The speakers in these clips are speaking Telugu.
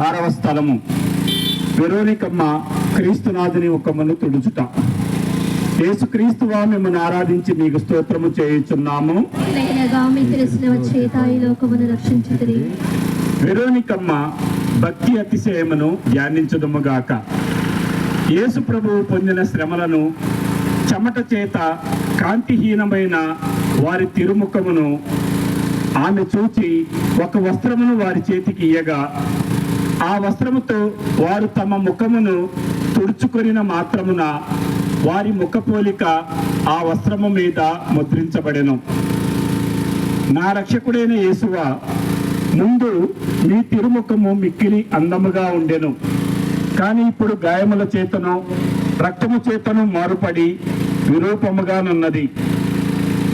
6వ స్థలము వెరోనికమ్మ క్రీస్తునాథుని ముఖమును తుడుచుట. యేసుక్రీస్తువా మిమ్మల్ని ఆరాధించి మీకు స్తోత్రము చేయుచున్నాము. వెరోనికమ్మ భక్తి అతిశయమును ధ్యానించుదుముగాక. యేసు ప్రభువు పొందిన శ్రమలను, చెమట చేత కాంతిహీనమైన వారి తిరుముఖమును ఆమె చూచి ఒక వస్త్రమును వారి చేతికి ఇయ్యగా ఆ వస్త్రముతో వారు తమ ముఖమును తుడుచుకొనిన మాత్రమున వారి ముఖపోలిక ఆ వస్త్రము మీద ముద్రించబడెను. నా రక్షకుడైన యేసువా, ముందు మీ తిరుముఖము మిక్కిలి అందముగా ఉండెను, కానీ ఇప్పుడు గాయముల చేతను రక్తము చేతను మారుపడి విరూపముగానున్నది.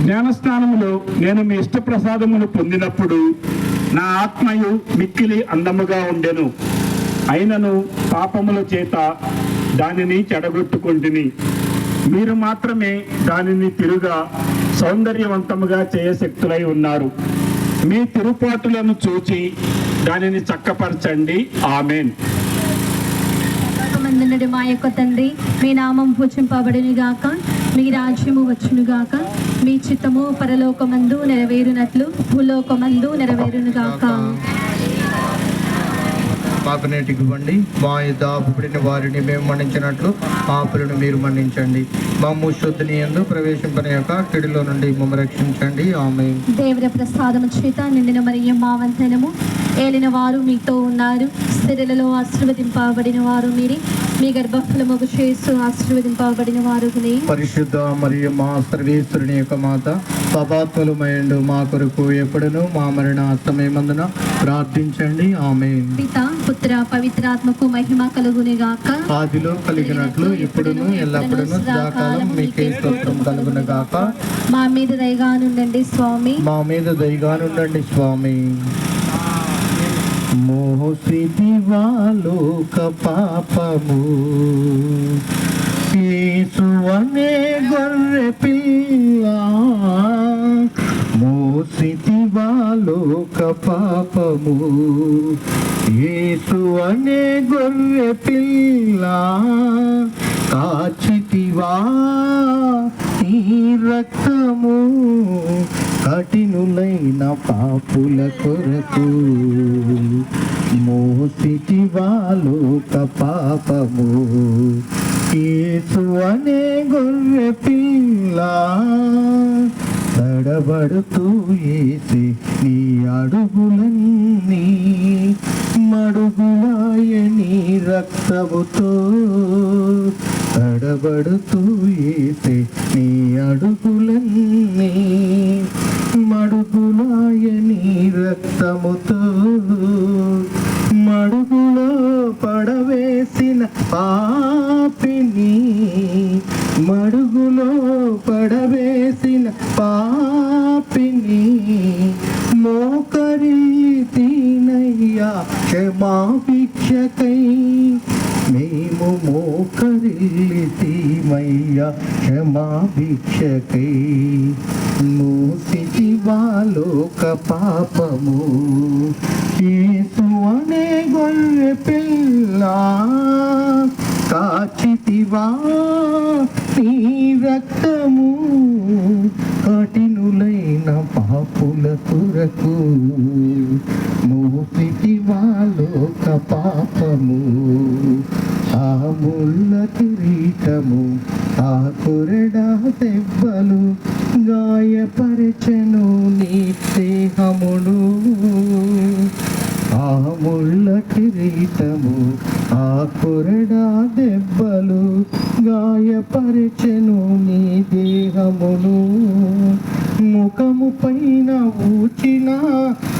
జ్ఞానస్నానములో నేను మీ ఇష్టప్రసాదమును పొందినప్పుడు నా ఆత్మయు మిక్కిలి అందముగా ఉండెను. అయినను పాపముల చేత దానిని చెడగొట్టుకుంటుని మీరు మాత్రమే దానిని తిరుగా సౌందర్యవంతముగా చేయశక్తులై ఉన్నారు. మీ తిరుపాటులను చూచి దానిని చక్కపరచండి. ఆమేన్. మా యొక్క తండ్రి, మీ నామం పూజింపబడును గాక, మీ రాజ్యము వచ్చును గాక, మీ చిత్తము పరలోకమందు నెరవేరునట్లు భూలోకమందు నెరవేరును గాక. మాకు నేటికి ఇవ్వండి, మా యుద్ధ అప్పుడిన వారిని మేము మన్నించినట్లు పాపులను మీరు మన్నించండి. మమ్ము శుద్ధిని యందు ప్రవేశింపని యొక్క కిడిలో నుండి మమ్మ రక్షించండి. ఆమేన్. దేవుని ప్రసాదము చేత నిండిన మరియు మా వంతనము ఏలిన వారు మీతో ఉన్నారు. స్త్రీలలో ఆశీర్వదింపబడిన వారు మీరే, మీ గర్భఫలముగు యేసు ఆశీర్వదింపబడిన వారు. పరిశుద్ధ మరియు మా సర్వేశ్వరుని యొక్క మాత, పాపాత్ములమైండు మా కొరకు ఎప్పుడును మా మరణ సమయమందున ప్రార్థించండి. ఆమేన్. పిత పుత్ర పవిత్రాత్మకు మహిమ కలుగును గాక. ఆదిలో కలిగినట్లు ఇప్పుడును ఎల్లప్పుడూ సదాకాలం మీకే స్తోత్రం కలుగును గాక. మా మీద దయగానుండండి స్వామి, మా మీద దయగానుండండి స్వామి. మోసిదివాలోక పాపము యేసువనే గొర్రె పిల్ల, మోసిదివాలోక పాపము యేసువనే గొర్రె పిల్ల, కాచితివా ఈ రక్తము కఠినులైన పాపుల కొరకు, మోసితివాలోక పాపము యేసు అనే గొర్రె పిల్ల, తడబడుతూ యేసే నీ అడుగులన్నీ మడుగులాయని రక్తముతో, తడబడుతూ యేసే నీ అడుగులన్నీ మడుగులాయని రక్తముతో, మడుగులో పడవేసిన పాపిని, మడుగులో పడవేసిన పాపిని, మోకరిల్లితినయ్యా క్షమాభిక్షకై, మేము మోకరిల్లితిమయ్యా క్షమాభిక్షకై, మోసితివాలోక పాపము యేసు అనే గొర్రె పిల్ల, కాచితివా నీ రక్తము కఠినులైన పాపుల కొరకు, మోసితివాలోక పాపము, ఆ ముళ్ళ కిరీటము ఆ కొరడా దెబ్బలు గాయపరచెను నీ దేహమును, ఆ ముళ్ళ కిరీటము ఆ కొరడా దెబ్బలు గాయపరచెను నీ దేహమును, ముఖము పైన ఊచిన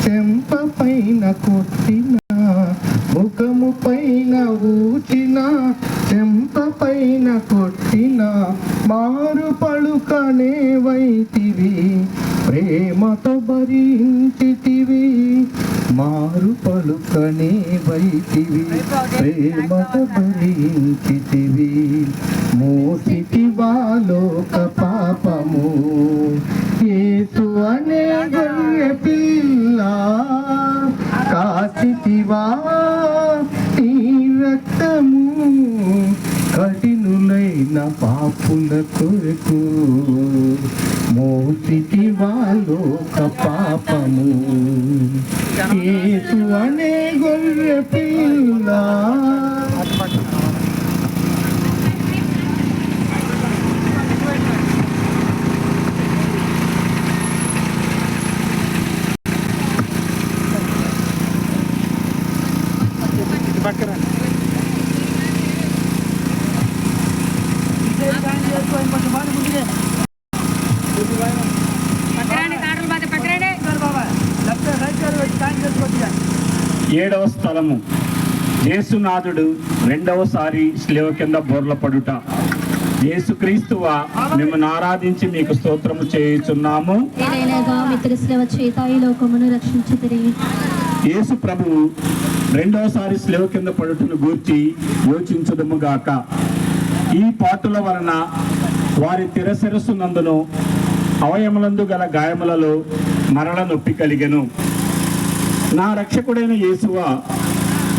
చెంప పైన కొట్టిన, ముఖము పైన ఊచిన చెంప పైన కొట్టిన, మారు పలుకనే వైతివి ప్రేమతో భరించితివి, మారు పలుకనే వైతివి ప్రేమతో భరించితివి, మోసితివాలోక పాపము యేసు అనే గొర్రె పిల్ల, కాచితివా పాపుల కొరకు మోసిటి వాలోక పాపము యేసు అనే గొర్రె పిల్ల ఏడవ స్థలము, యేసునాథుడు రెండవసారి శిలువ కింద బోర్లపడుట. యేసుక్రీస్తువా, మిమ్మల్ని ఆరాధించి మీకు స్తోత్రము చేయుచున్నాము. యేసు ప్రభువు రెండవసారి శిలువ కింద పడుటను గూర్చి యోచించుదుముగాక. ఈ పాటుల వలన వారి తిరశిరస్సు నందును అవయములందు గల గాయములలో మరల నొప్పి కలిగెను. నా రక్షకుడైన యేసువా,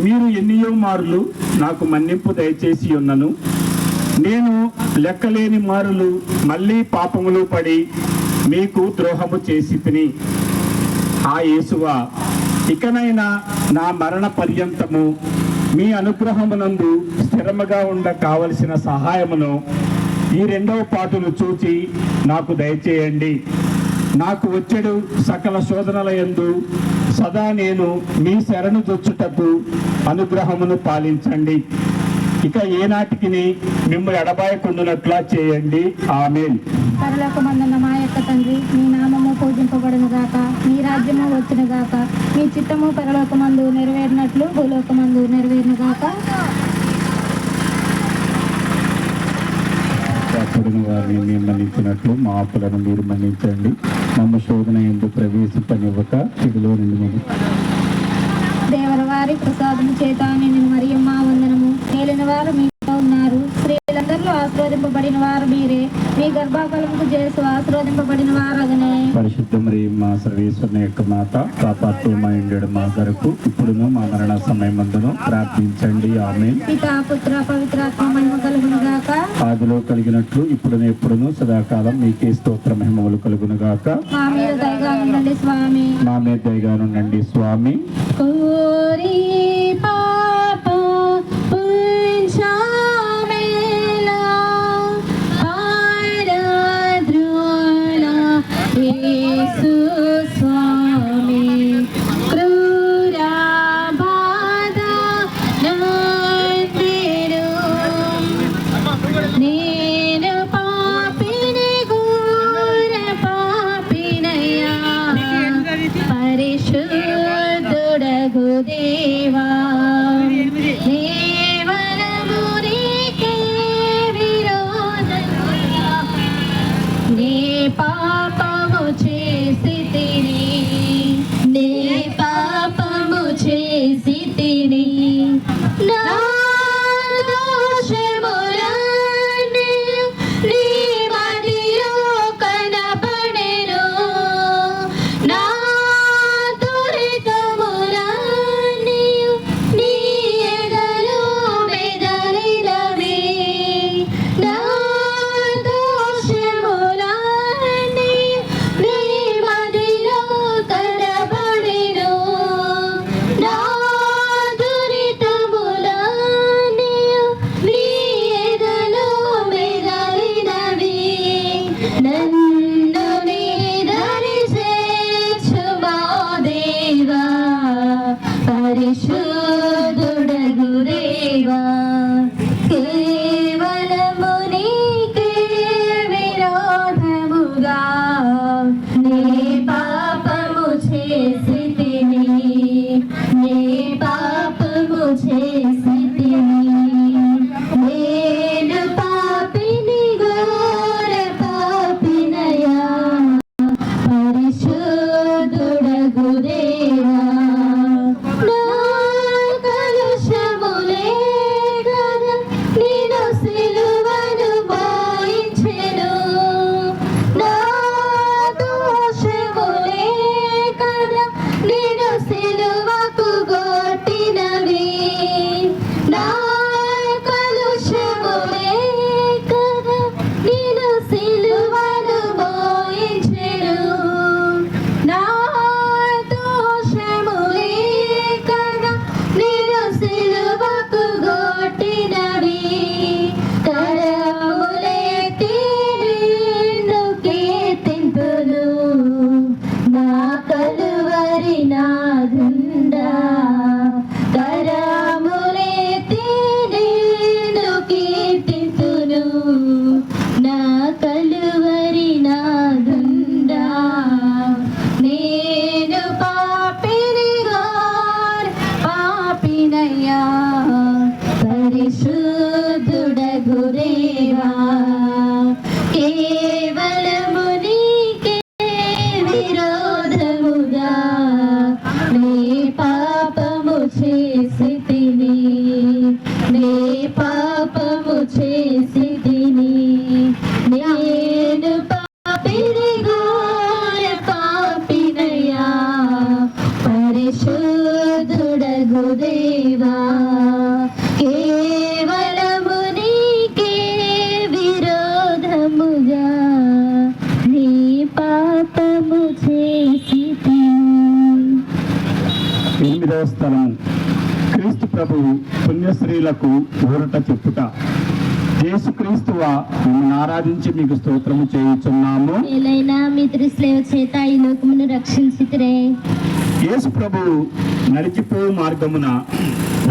మీరు ఎన్నియో మారులు నాకు మన్నింపు దయచేసి ఉన్నను. నేను లెక్కలేని మారులు మళ్ళీ పాపములు పడి మీకు ద్రోహము చేసి తిని. ఆ యేసువా, ఇకనైనా నా మరణ పర్యంతము మీ అనుగ్రహమునందు స్థిరముగా ఉండ కావలసిన సహాయమును ఈ రెండవ పాటును చూచి నాకు దయచేయండి. నాకు వచ్చెడు సకల శోధనల యందు సదా నేను మీ శరణు జొచ్చుటకు అనుగ్రహమును పాలించండి. ఇక ఏనాటికి మిమ్మల్ని ఎడబాయకుండునట్లా చేయండి. ఆమేన్. పరలోకమందున్న మా యొక్క తండ్రి, మీ నామము పూజింపబడును గాక, మీ రాజ్యము వచ్చును గాక, మీ చిత్తము పరలోకమందు నెరవేరినట్లు భూలోకమందు నెరవేరును గాక. అప్పుడును వారిని మేము మన్నించినట్లు మా అప్పులను మీరు మన్నించండి. మమ్మ శోధన ఎందుకు ప్రవేశింపనివ్వక చెడులో నుండి దేవర వారి ప్రసాదము చేత నిన్ను మరియమ్మ వందనము. ఏలిన వారు మీతో ఉన్నారు, స్త్రీలందరిలో ఆశీర్వదింపబడిన వారు మీరే, మీ గర్భఫలముకు చేసి ఆశీర్వదింపబడిన వారు అగనే. పరిశుద్ధ మరియమ్మ సర్వేశ్వరుని యొక్క మాత, పాపాత్మ మైండెడ్ మా కొరకు ఇప్పుడును మా మరణ సమయమందును ప్రార్థించండి. ఆమేన్. పితా పుత్ర పవిత్రాత్మ మహిమ కలుగును గాక. ఆదిలో కలిగినట్లు ఇప్పుడును ఎప్పుడును సదాకాలం మీకే స్తోత్ర మహిమలు కలుగును గాక. మా మీద దయగా ఉండండి స్వామి. మా మీద దయగా ఉండండి స్వామి. కోరి పాప పుంచామేలా ఆరాధ్రుల యేసు స్వామి. క్రూర బాధ నందిరు నేను పాపిని ఘోర పాపినయ్యా. పరిశుద్ధుడగు దేవా, దేవరము నీకే విరోధముగా నే పాపము చేసి తిని, నే పాపము చేసి తిని. నా దోషములన్నీ నీ మదిలో కనపడెను, నా దురితములన్నీ నీ ఎదలో మెదలినవి. నా దోషములన్నీ నీ మదిలో కనపడెను, నా దురితములన్నీ నీ ఎదలో మెదలినవి. నన్ను నీ దరి చేర్చుమా దేవా, పరిశుద్ధుడగు దేవా. కేవలము నీకే విరోధముగా నే పాపము చేసి తిని, నే పాపము చేసి తిని. నేను పాపిని ఘోర పాపినయ్యా. పరిశుద్ధుడగు దేవా, నా కలుషములే గల నిన్ను పాపము చేసి తిని నేను పాపిని ఘోర పాపినయ్యా పరిశుద్ధుడగు దేవా కేవలము నీకే విరోధముగా నీ పాపము చేసి ఎనిమిదవ స్థలం క్రీస్తు ప్రభువు పుణ్యశ్రీలకు ఊరట చెప్పుట. యేసుక్రీస్తువా మిమ్మల్ని ఆరాధించి మీకు స్తోత్రము చేయుచున్నాము. ఏలైనా మీ త్రిస్లేవ చేత ఈ లోకమును రక్షించితిరే. యేసు ప్రభువు నడిచిపోవు మార్గమున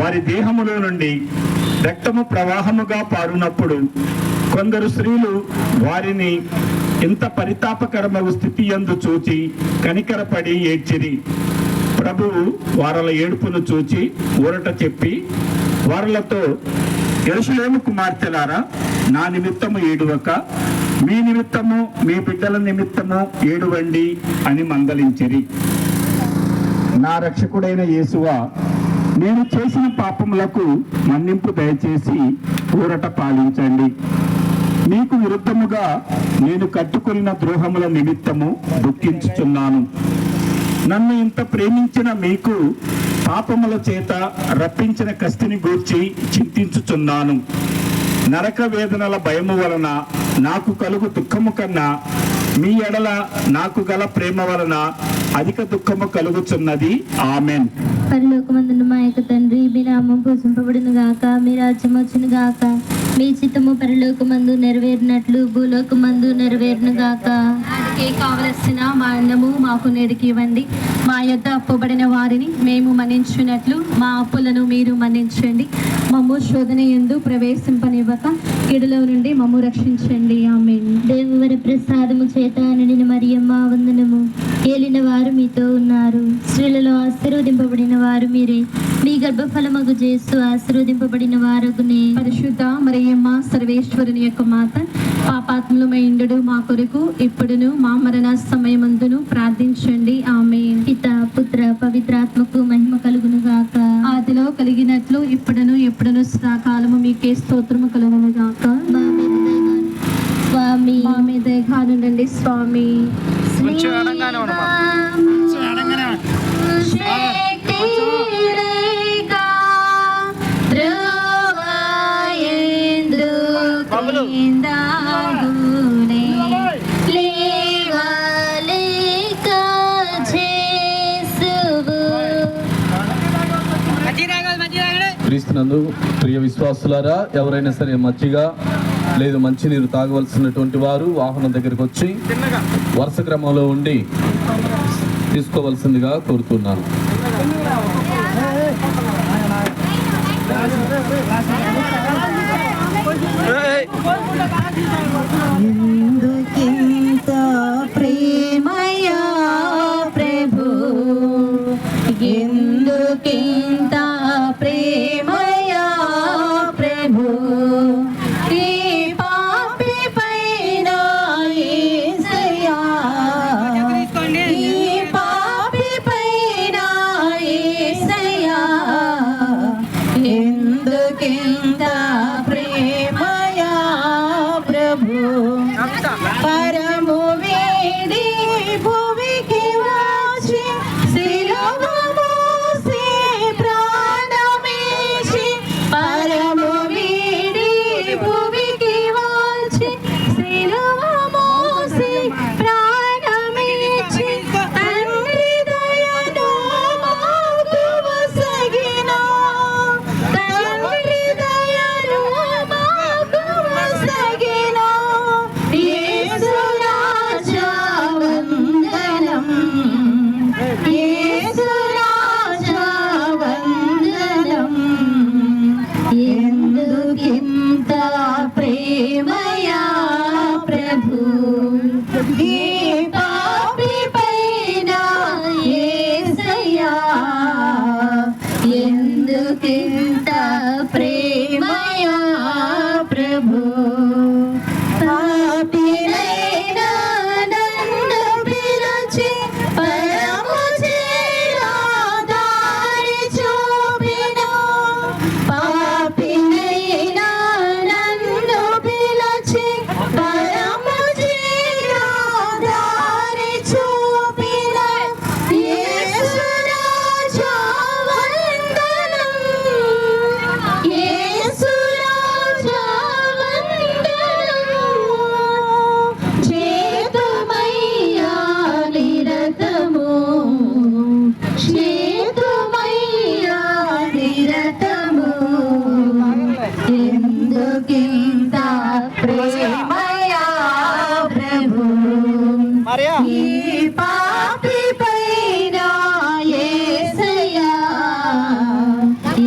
వారి దేహములో నుండి రక్తము ప్రవాహముగా పారునప్పుడు కొందరు స్త్రీలు వారిని ఎంత పరితాపకరమగు స్థితి యందు చూచి కనికరపడి ఏడ్చిరి. ప్రభువు వారల ఏడుపును చూచి ఊరట చెప్పి వారలతో, యెరూషలేము కుమార్తెలారా, నా నిమిత్తము ఏడువక మీ నిమిత్తము మీ బిడ్డల నిమిత్తము ఏడువండి అని మందలించిరి. నా రక్షకుడైన యేసువా, నేను చేసిన పాపములకు మన్నింపు దయచేసి ఊరట పాలించండి. నీకు విరుద్ధముగా నేను కట్టుకొనిన ద్రోహముల నిమిత్తము దుఃఖించుచున్నాను. నన్ను ఇంత ప్రేమించిన మీకు పాపముల చేత రప్పించిన కస్తిని గూర్చి చింతించుచున్నాను. నరక వేదనల భయము వలన నాకు కలుగు దుఃఖము కన్నా మీ ఎడల నాకు గల ప్రేమ వలన అధిక దుఃఖము కలుగుచున్నది. ఆమెన్. పరలోకమందున్న మా యొక్క తండ్రి, మీ నామం పూజింపబడును గాక, మీ రాజ్యం వచ్చును గాక, మీ చిత్తము పరలోకమందు నెరవేరినట్లు భూలోకమందు నెరవేరును గాక. నాటికి కావలసిన మా అన్నము మాకు నేటికి ఇవ్వండి. మా యొద్ద అప్పుబడిన వారిని మేము మన్నించున్నట్లు మా అప్పులను మీరు మన్నించండి. మమ్ము శోధన యందు ప్రవేశింపనివ్వక కీడులో నుండి మమ్ము రక్షించండి. ఆమేన్. దేవవర ప్రసాదము చేత నిండిన మరియమ్మ వందనము. ఏలిన వారు మీతో ఉన్నారు, స్త్రీలలో ఆశీర్వదింపబడిన వారు మీరే. మీ గర్భఫలమగు యేసు ఆశీర్వదింపబడిన వారగునే. పరిశుద్ధ మరియమ్మ సర్వేశ్వరుని యొక్క మాత, పాపాత్ములమైండు మా కొరకు ఇప్పుడును మా మరణ సమయమందును ప్రార్థించండి. ఆమేన్. పిత పుత్ర పవిత్రాత్మకు మహిమ కలుగును గాక. ఆదిలో కలిగినట్లు ఇప్పుడును ఎప్పుడును సదాకాలము మీకే స్తోత్రము కలుగును గాక. స్వామి మా మీద దయగానుండండి స్వామి. క్రీస్తునందు ప్రియ విశ్వాసులారా, ఎవరైనా సరే మజ్జిగ లేదు మంచినీరు తాగవలసినటువంటి వారు వాహనం దగ్గరికి వచ్చి వరుస క్రమంలో ఉండి తీసుకోవలసిందిగా కోరుతున్నాను. ఎందుకింత ప్రేమయా ప్రభు, ఎందుకింత ప్రేమయా ప్రభు, ఈ పాపి పైన యేసయ్యా, ఈ పాపి పైన యేసయ్యా, ఎందుకింత ఎందుకింత ప్రేమయా ప్రభు ఈ పాపి పైన యేసయ్యా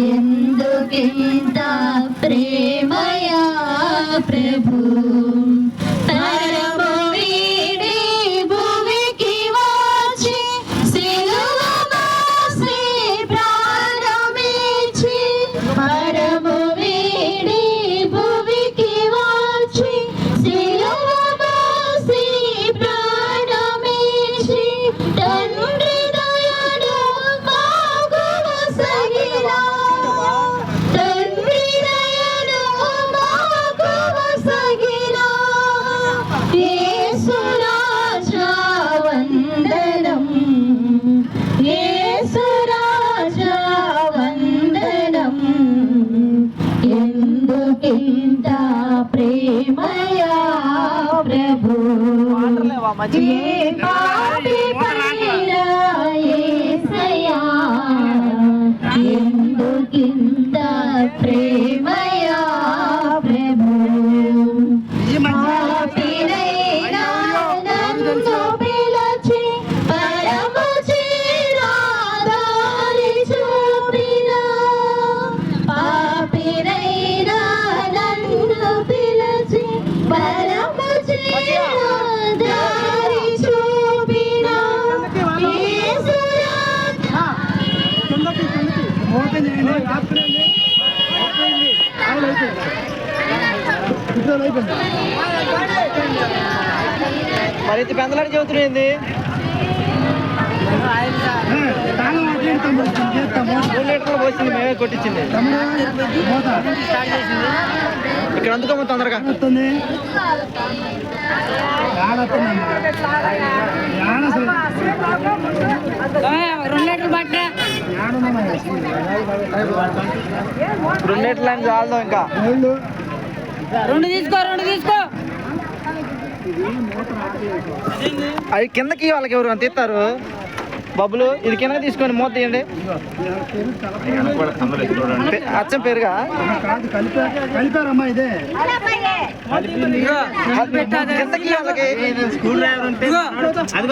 ఎందుకింత ప్రేమయా ప్రభు పరము వీడి భూమికి వచ్చి సిలువ మోసి ప్రాణమిచ్చి పరము వీడి భూమికి వచ్చి సిలువ మోసి ప్రాణమిచ్చి తండ్రి దయను మాకు వసగినా తండ్రి దయను మాకు వసగినా యేసు రాజా వందనం యేసు రాజా వందనం ఎందుకింత ప్రేమయా ప్రభు ఏ పాపి పైన యేసయ్యా ఎందుకింత ప్రేమయా ప్రభు పాపినైనా నన్ను పిలిచి పరము చేరా దారి చూపిన పాపినైనా నన్ను పిలిచి పరము చేరా దారి చూపిన యేసు రాజా మరి పెందలాడి చెబుతుంది 3 లీటర్లు పోసింది మేమే కొట్టించింది ఇక్కడ అందుకోమో తొందరగా రెండు లీటర్లు అని చాలదు ఇంకా రెండు తీసుకో అవి కిందకి వాళ్ళకి ఎవరు తీస్తారు బబ్బులు ఇది కింద తీసుకొని మూత తీయండి అచ్చం పేరుగా కలిపారమ్మా ఇదే కిందకి వాళ్ళకి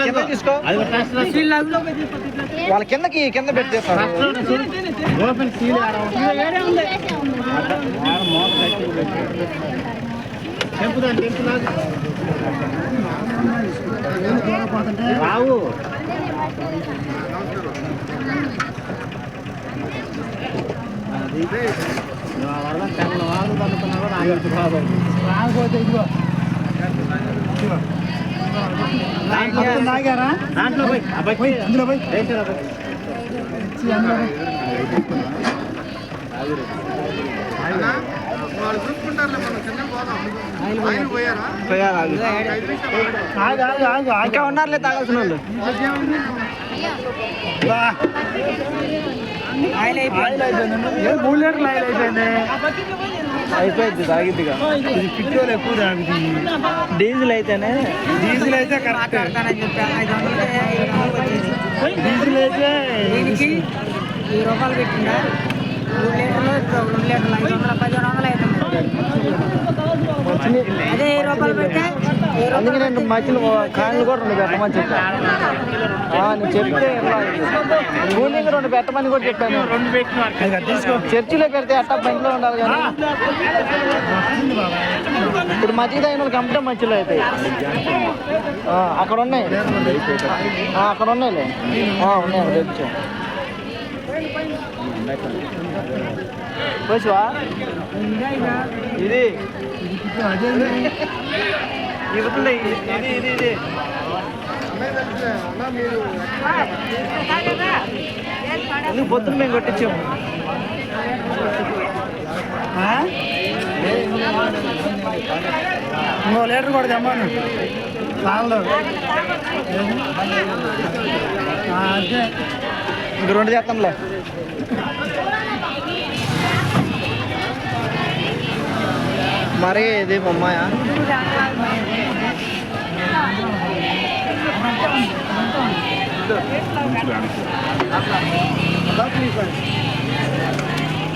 కింద తీసుకో వాళ్ళ కింద పెట్టేస్తారు రావు రాకపోతే ఇదిగో తాగారా దాంట్లో పోయి అందులో పోయి ఇంకా ఉన్నారులే తాగాల్సిన వాళ్ళు అయిపోయింది తాగిద్దిగా ఇది పెట్రోల్ ఎక్కువ తాగుతుంది డీజిల్ అయితేనే డీజిల్ అయితే కరెక్ట్ డీజిల్ అయితే రూపాయలు పెట్టిందా 3 లీటర్లు 2 లీటర్లు 500 1500 అవుతుంది అదే 1000 రూపాయలు పెడితే అందుకే నేను మధ్యలో కాయలు కూడా 2 పెట్టమని చెప్పాను నేను చెప్తే కూలింగ్ 2 పెట్టమని కూడా చెప్పాను చర్చిలో పెడితే అట్టా బండిలో ఉండాలి కానీ ఇప్పుడు మధ్య అయిన వాళ్ళు కంపెనీ మధ్యలో అవుతాయి అక్కడ ఉన్నాయి అక్కడ ఉన్నాయిలే ఉన్నాయి తెచ్చు పోసివా ఇది ఇది ఎందుకు పొద్దున్న మేము కొట్టించాము ఇంకో లీటర్ కూడా తెమ్మాను చాలు అంతే ఇంక 2 చేస్తాంలే మరి ఇది బొమ్మాయా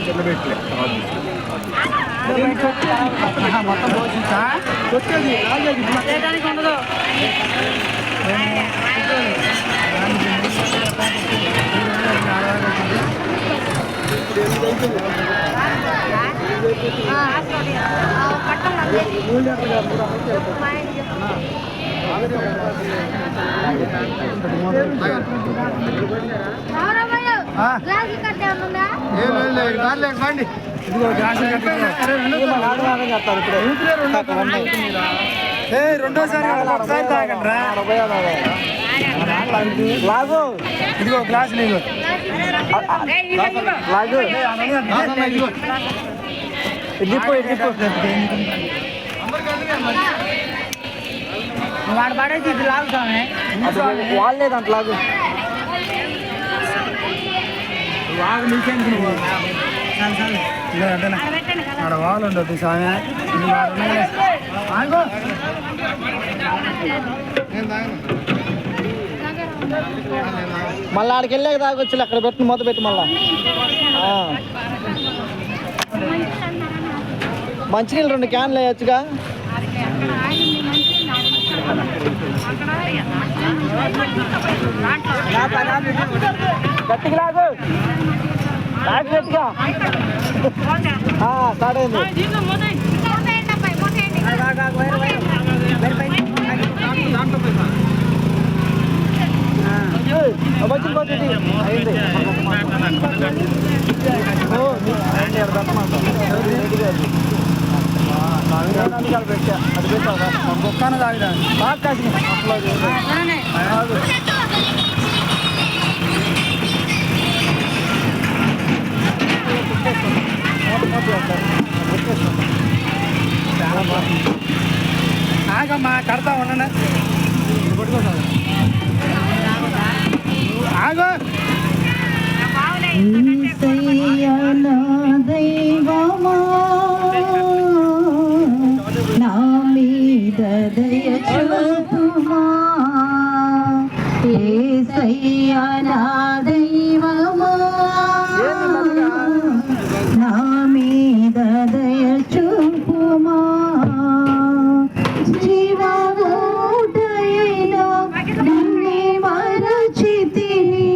చెల్లబెట్టలే మొత్తం పోషించా వచ్చేది చేయడానికి ఉండదు. లేకండి ఇదిగో గ్లాస్ రెండోసారి ఒకసారి తాగండి లాగు ఇదిగో గ్లాస్ నీళ్ళు లాగు ఇదిపో వాడు పడేసి ఇది లాగుతామే. వాళ్ళలేదు అంట లాగు వాగు నీకెందుకు నువ్వు ఆడ వాళ్ళు ఉండదు స్వామి ఆగో మళ్ళీ ఆడికి వెళ్ళాక తాగొచ్చు అక్కడ పెట్టి మూత పెట్టి మళ్ళా మంచినీళ్ళు 2 క్యాన్లు వేయచ్చుగా. గట్టిగా లాగు లాగు గట్టిగా స్టార్ట్ అయింది. ఒక్కన తాగిదా బాగా కాసిన ఆగమ్మా కడతా ఉండనా ఆగో దైవమా నా మీద దయ చూపుమా యేసయ్యా నా దైవమా నా మీద దయ చూపుమా జీవమూటైనా నిన్నే మరచితిని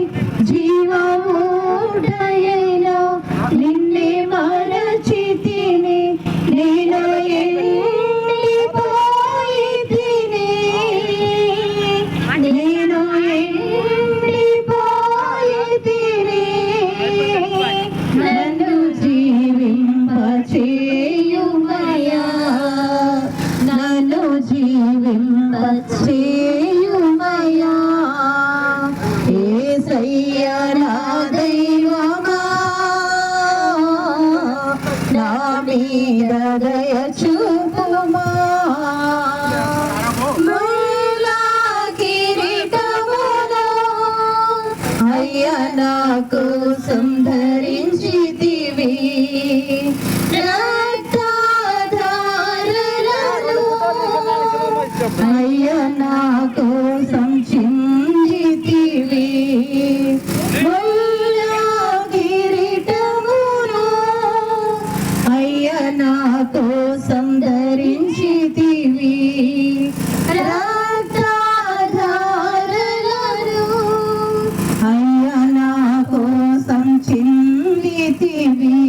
జీవమూటైనా నిన్నే మరచితిని నేను ఎండిపోయితిని నేను ఎండిపోయితిని నన్ను జీవింపచేయుమయ్యా నన్ను జీవింపచేయుమయ్యా యేసయ్యా నా దైవమా నా మీద దయ చూపుమా ముల్లా కిరీటమును అయ్యా నా కోసం ధరించితివి రక్తధారలను అయ్యా నా కోసం చిందితివి ముల్లా కిరీటమును అయ్యా నా కోసం ధరించితివి రక్తధారలను అయ్యా నా కోసం చిందితివి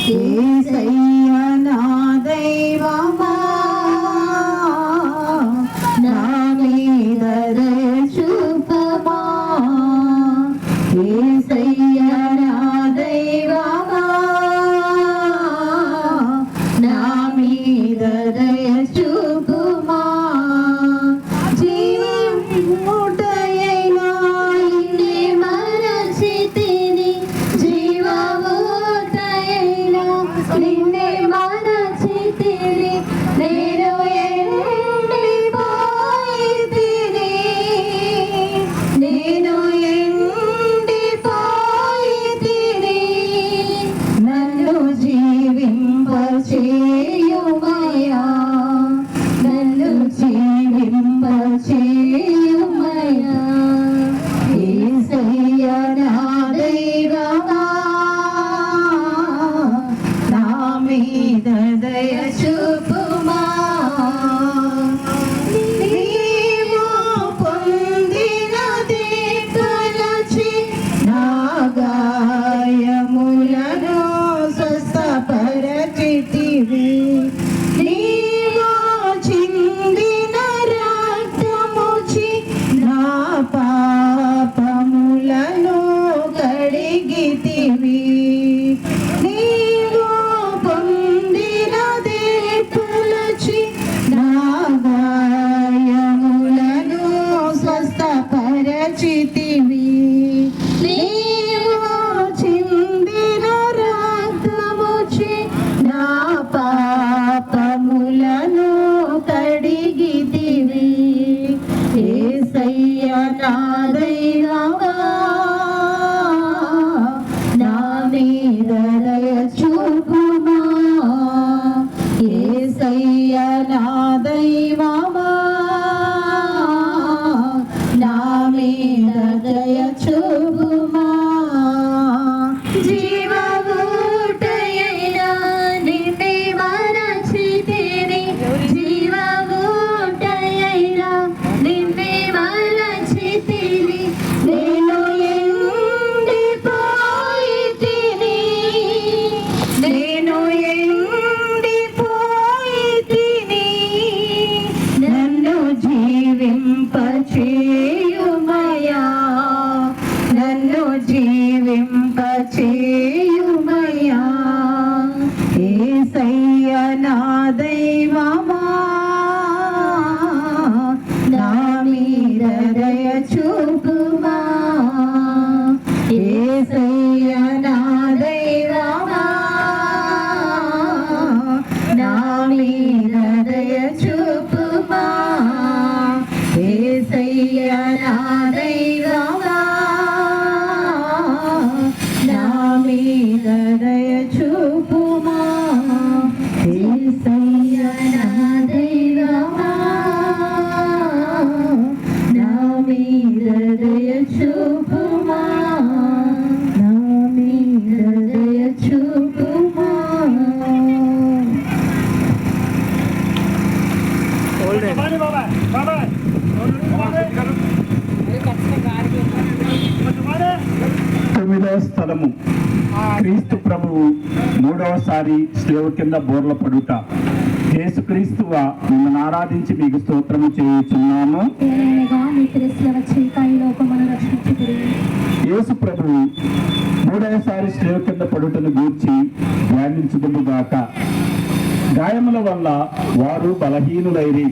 యేసయ్యా నా దైవమా నా మీద దయ చూపుమా యేసయ్యా నా దైవమా నా మీద దయ చూపుమా జీవముటైనా నిన్నే మరచితిని జీవముటైనా నిన్నే మరచితిని నేను ఎండిపోయితిని నేను ఎండిపోయితిని నన్ను జీవింపచేయుమయ్యా చూపుమా నీవు పొందినది తలచి నా గాయములను స్వస్థపరచితివి నీవు చిందిన రక్తముచి నా పాపములను కడిగితివి నీవు పొందినది తలచి నా గాయములను స్వస్థపరచితివి నీవు చిందిన రక్తముచి నా పాపములను కడిగితివి యేసయ్య నా దైవమా నా మీద దయ చూపుమా యేసయ్య నా దైవమా నా మీద దయ చూపుమా జీవమూటయైనా నిన్నే మరచితిని జీవమూటయైనా నిన్నే మరచితిని నేను ఎండిపోయితిని నేను ఎండిపోయితిని నన్ను జీవింపచేయుమయా నన్ను జీవింపచేయుమయా యేసయ్య నా దైవమా నా మీద దయ చూపుమా యేసయ్య నా దైవమా నా మీద దయ చూపుమా యేసయ్య నా దైవమా నా మీద దయ చూపుమా యేసయ్య నా దైవమా నా మీద దయ చూపుమా నా మీద దయ చూపుమా తొమ్మిదవ స్థలము క్రీస్తు ప్రభువు మూడవసారి స్లేవ కింద బోర్ల పడుట. యేసుక్రీస్తువా మిమ్మల్ని ఆరాధించి మీకు స్తోత్రము చేయుచున్నాము. యేసు ప్రభువు మూడవసారి స్లేవ కింద పడుటను గూర్చి ధ్యానించుదుముగాక. గాయముల వల్ల వారు బలహీనులైరి,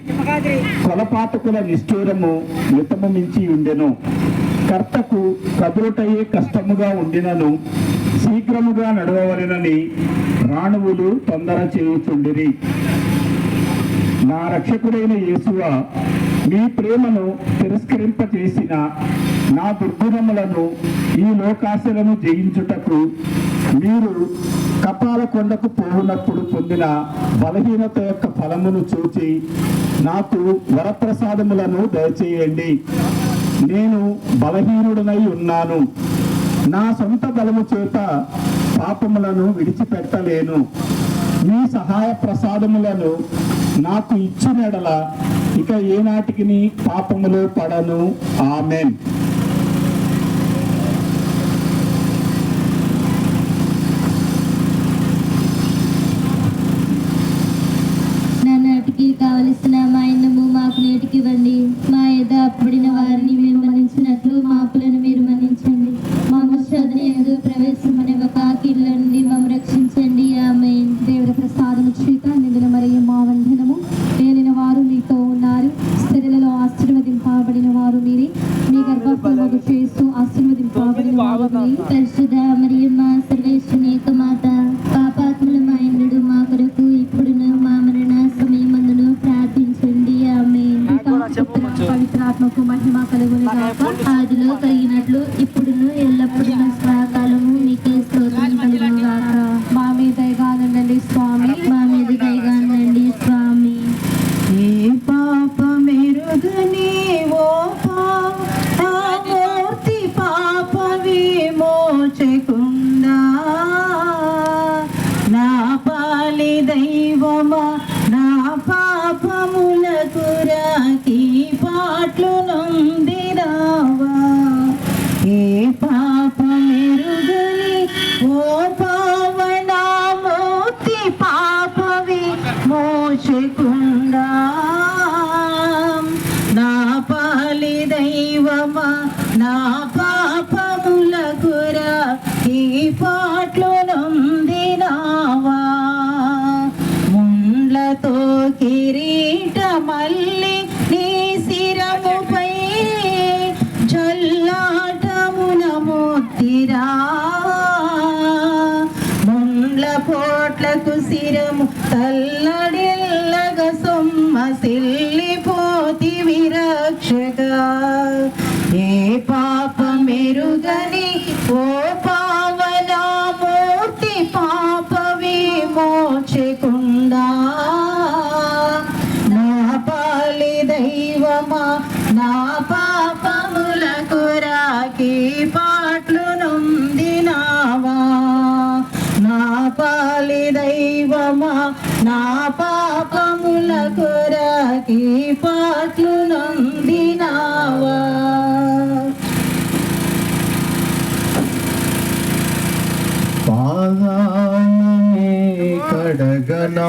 కొలపాతకుల నిష్ఠూరము మితము మించి ఉండెను. కర్తకు కదురుటయే కష్టముగా ఉండినను శీఘ్రముగా నడవవలెనని రాణువులు తొందర చేయుచుండిరి. నా రక్షకుడైన యేసువా, మీ ప్రేమను తిరస్కరింపచేసిన నా దుర్గుణములను ఈ లోకాశలను జయించుటకు మీరు కపాల కొండకు పోవునప్పుడు పొందిన బలహీనత యొక్క ఫలమును చూచి నాకు వరప్రసాదములను దయచేయండి. నేను బలహీనుడనై ఉన్నాను, నా సొంత బలము చేత పాపములను విడిచిపెట్టలేను. మీ సహాయ ప్రసాదములను నాకు ఇచ్చిన ఎడల ఇక ఏనాటికి పాపములో పడను. ఆమెన్. నాటికి కావలసిన మా ఇన్నము మాకు నేటికి ఇవ్వండి. మా ఎద అప్పుడిన వారిని మేము మన్నించినట్లు మాపులను మీరు మన్నించండి. మా శోధన యందు ప్రవేశమనివ్వక కీడుల నుండి మమ్ము రక్షించండి. ఆమేన్. దేవుడి ప్రసాదము చేత నిండిన మరియు మా వందనము. ఏలిన వారు మీతో ఉన్నారు, స్త్రీలలో ఆశీర్వదింపబడిన వారు మీరే, మీ గర్భఫలము చేస్తూ ఆశీర్వదింపబడిన వారు మీరే. పరిశుద్ధ మరియమ్మ సర్వేశ్వరుని యొక్క మాత, పాపాత్ముల మా ఇంద్రుడు మా కొరకు ఇప్పుడును మా మరణ సమయమందును ప్రార్థించండి. ఆమేన్. పవిత్రాత్మకు మహిమ కలుగును గాక. ఆదిలో కలిగినట్లు ఇప్పుడును ఎల్లప్పుడూ సదాకాలము మీకే స్తోత్రం కలుగును గాక. మా మీద దయగానండి స్వామి, మా మీద దయగానండి స్వామి. ఏ పాపమెరుగని ఓ మూర్తి పాప విమోచకుందా, నా పాలి దైవమా పాటలు నొందినావా ఏ పాపమెరుగని ఓ పావనామూర్తి పాపవి మోచకుండా నా పాలి దైవమా నా పాపములకురా ఈ పాటలు నొందినావా ముండ్లతో కిరీటమల్లి నీ శిరముపై జల్లాటమున మోతిరా ముండ్ల పోట్లకు శిరము తల్లడిల్లగ సొమ్మసిల్లిపోతి విరక్షగా ఏ పాపమెరుగని ఓ పావనామూర్తి పాప విమోచకుండా నా పాలి దైవమా నా పాపములకు రాకి పాటలు నొందినావా నా పాలి దైవమా నా పాపములకు రాకి పాటలు నొందినావా పాదాలనే కడగనా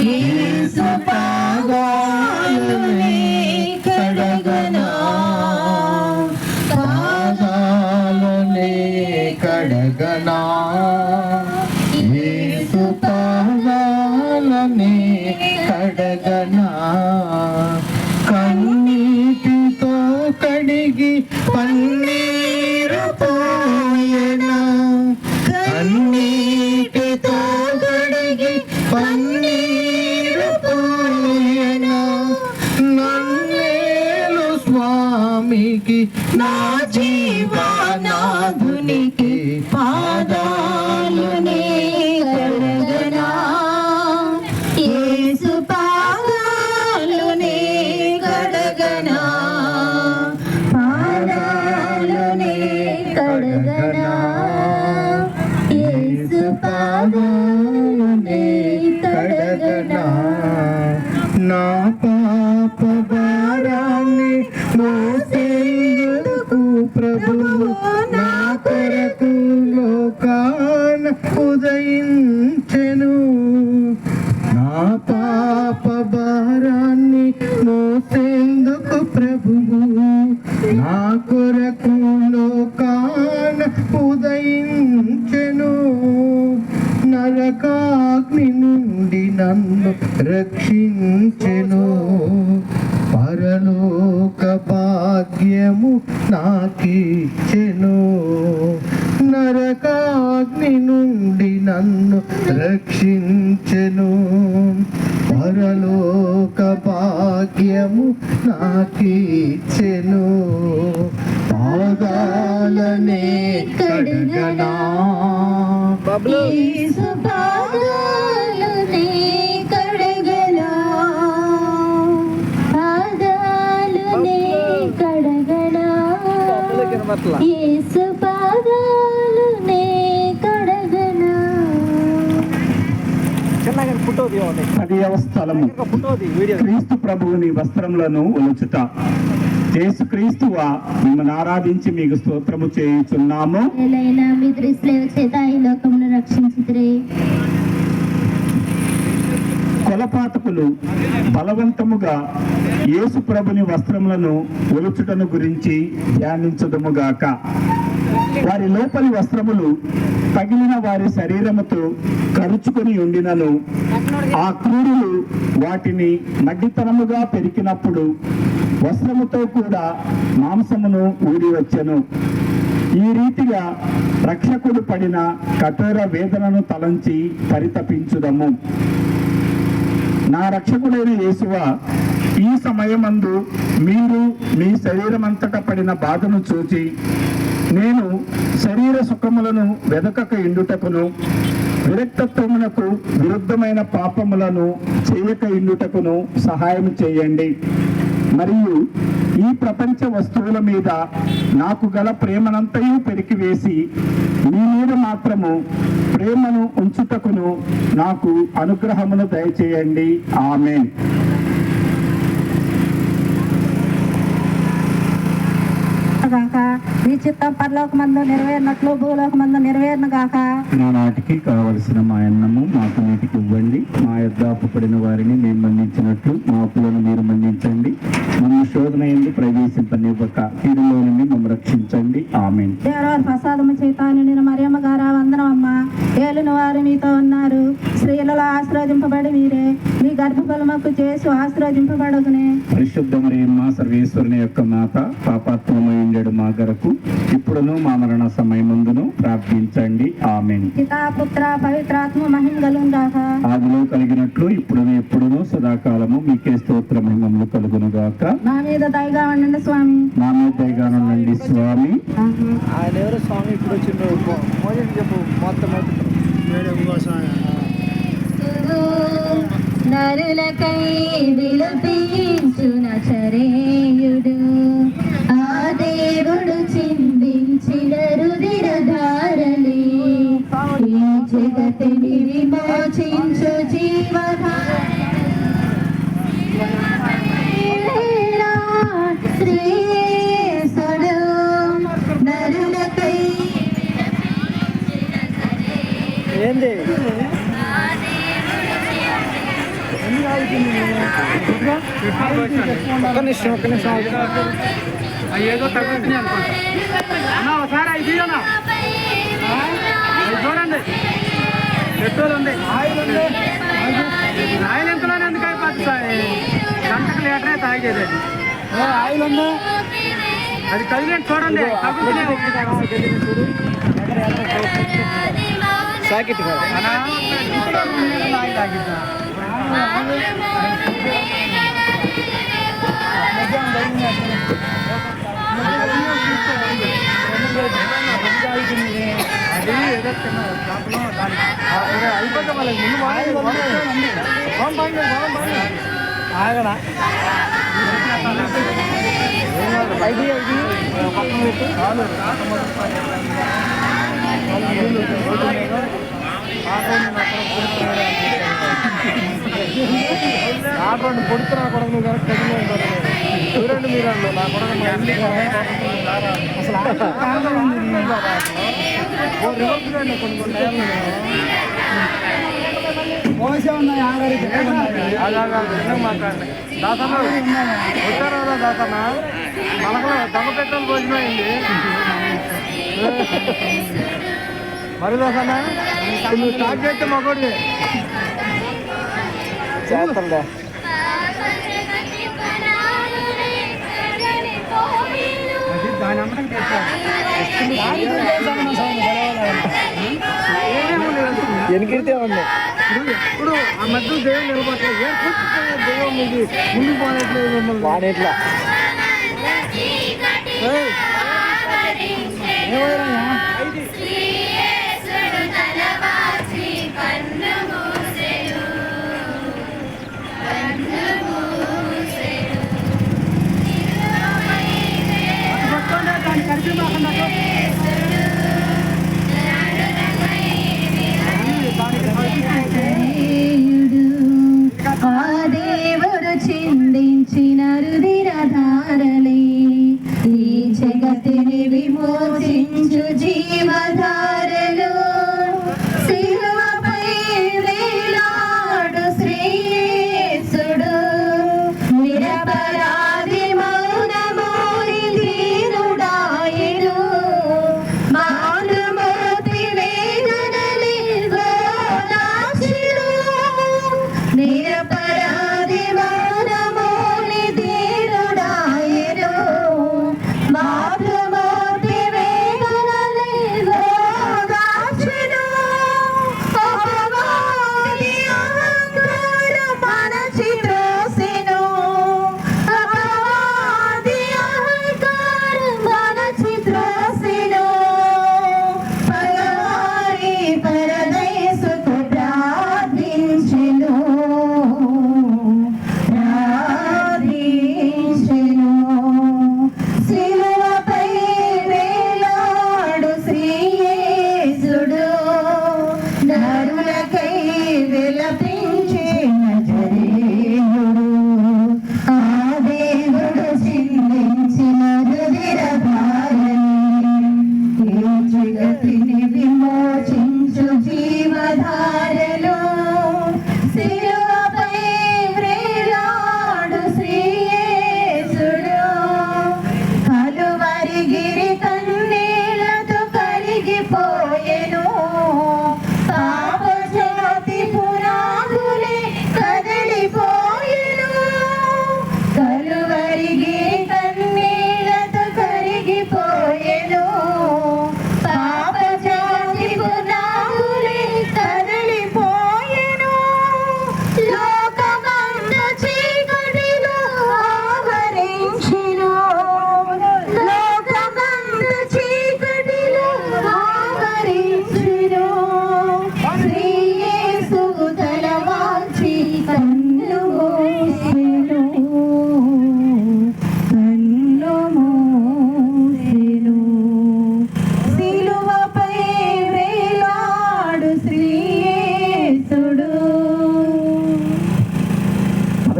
యేసు పాదాలనే కడగనా పాదాలనే కడగనా యేసు పాదాలనే కడగనా కన్నీటితో కడిగి పన్నీరు పోయనా కన్నీటితో కడిగి పన్నీరు పోయనా నన్నేలు స్వామికి నా జీవనాథునికి పాదాలునే కడగనా యేసు పాదాలునే కడగనా పాదాలునే కడగనా యేసు పాదాలునే కడగనా నా పాప భారాన్ని మోసేందుకు ప్రభువు నా కొరకు లోకాన ఉదయించెను నా పాప భారాన్ని మోసేందుకు ప్రభువు నా కొరకు లోకాన ఉదయించెను నరకాగ్ని నుండి నన్ను రక్షించెను పరలోక భాగ్యము నాకిచ్చెను నరకాగ్ని నుండి నన్ను రక్షించెను పరలోక భాగ్యము నాకిచ్చెను పాదాలనే కడగనా యేసు పాదాలునే కడగనా పాదాలునే కడగనా యేసు పాదాలునే కడగనా 10వ స్థలము క్రీస్తు ప్రభువుని వస్త్రములను ఒలుచుట యేసుక్రీస్తువా మిమ్మల్ని ఆరాధించి మీకు స్తోత్రము చేయుచున్నాము ఎలైనా మీ దృష్టిలో చేత ఈ లోకమును రక్షించితిరి కొలపాతకులు బలవంతముగా యేసు ప్రభుని వస్త్రములను ఒలుచుటను గురించి ధ్యానించదుముగాక వారి లోపలి వస్త్రములు పగిలిన వారి శరీరముతో కరుచుకొని ఉండినను ఆ క్రూరులు వాటిని మడ్డితనముగా పెరికినప్పుడు వస్త్రముతో కూడా మాంసమును ఊడి వచ్చెను ఈ రీతిగా రక్షకుడు పడిన కఠోర వేదనను తలంచి పరితపించుదము నా రక్షకుడైన యేసువా ఈ సమయమందు మీరు మీ శరీరమంతటా పడిన బాధను చూచి నేను శరీర సుఖములను వెదకక ఇండుటకును విరక్తత్వమునకు విరుద్ధమైన పాపములను చేయక ఇండుటకును సహాయం చేయండి మరియు ఈ ప్రపంచ వస్తువుల మీద నాకు గల ప్రేమనంతయు పెరికివేసి మీ మీద మాత్రము ప్రేమను ఉంచుటకును నాకు అనుగ్రహమును దయచేయండి ఆమేన్ చిత్తం పరలోకమందు నెరవేరినట్లు భూలోకమందు నెరవేరును గాక. నానాటికి కావలసిన మా అన్నము మాకు నీటికి ఇవ్వండి. మా యొద్ద అప్పుపడిన వారిని మేము మన్నించినట్లు మా అప్పులను మీరు మన్నించండి. మన శోధన ఎందు ప్రవేశింపనివ్వక కీడులో నుండి మమ్మల్ని రక్షించండి. ఆమేన్. దేవరవారి ప్రసాదము చేత నిండిన మరియమ్మ గారా వందనమమ్మ. ఏలిన వారు మీతో ఉన్నారు, స్త్రీలలో ఆశీర్వదింపబడి మీరే, మీ గర్భఫలముకు చేసి ఆశీర్వదింపబడుగునే. పరిశుద్ధ మరియమ్మ సర్వేశ్వరుని యొక్క మాత, పాపాత్మయుండెడు మా కొరకు ఇప్పుడును మా మరణ సమయమందును ప్రార్థించండి. ఆమేన్. పితా పుత్ర పవిత్రాత్మ మహిమ కలుగును గాక. ఆదిలో కలిగినట్లు ఇప్పుడును ఎప్పుడును సదాకాలము మీకే స్తోత్ర మహిమములు కలుగును గాక. మా మీద దయగా ఉండండి స్వామి. నా మీద దయగానుండండి స్వామి. ఆయన ఎవరు స్వామి ఇప్పుడు వచ్చిండ్రు మోజని చెప్పు మొత్తం నరులకై విలపించు నచరేయుడు, ఆ దేవుడు చిందించిన రుధిరధారలే ఈ జగతిని విమోచించు శ్రీయేసుడు. నరులకై ఏంది ఒక్క నిమిషం ఏదో తగ్గుతున్నాయి అనుకుంటా అన్న. ఒకసారి అవి తీయనా, చూడండి పెట్రోల్ ఉంది. ఆయిల్ ఎంతలోనే ఎందుకు అయిపోతుంది సార్? గంటకు లీటరే తాగేది. ఆయిల్ ఉందా? అది కలిగి చూడండి తగ్గుతున్నాయి. సాకెట్ కదా ఆయిల్ తాగిద్దా అది ఏదో చిన్న షాపులో దానికి అయిపోతే వాళ్ళకి ముందు ఆగడా ఐడి పక్కన పెట్టి ఆటోని పొడుతున్నా కూడా నువ్వు కరెక్ట్ చూడండి మీరు నా కూడా అసలు కొన్ని మోసే ఉన్నాయి. మాట్లాడండి దాసన్న వచ్చారా దాసన్న? మనకు దమ్మ పెట్రోల్ భోజనం అయింది. మరి దాసన్న నువ్వు స్టార్ట్ చేస్తే మగోడివి చేస్తాందా అది దాని అమ్మకం ఎనికిడితే ఉంది. ఇప్పుడు ఆ మధ్య దేవుడు నిలబడలేదు. ఏ దైవం ఇది ముందుకు పోనట్లేదు మిమ్మల్ని. వాడేట్లా దాన్ని కలిపి మాకుండా ఆ దేవుడు చిందించిన రుధిరధారలే ఈ జగతిని విమోచించు జీవధారలు. శిలువపై వేలాడు శ్రీయేసుడు, నిరపరాధి మౌనమోని దీనుడాయెను. మాతృమూర్తి వేదనలే గోదాచిరు, నిరపరాధి మౌనమోని దీనుడాయెను. మాతృమూర్తి వేదనలే గోదాచిరు. అపవాది అహంకారం మనచి త్రోసెను, అపవాది అహంకారం మనచి త్రోసెను. పగవారి పరదేశుకు ప్రార్థించెను.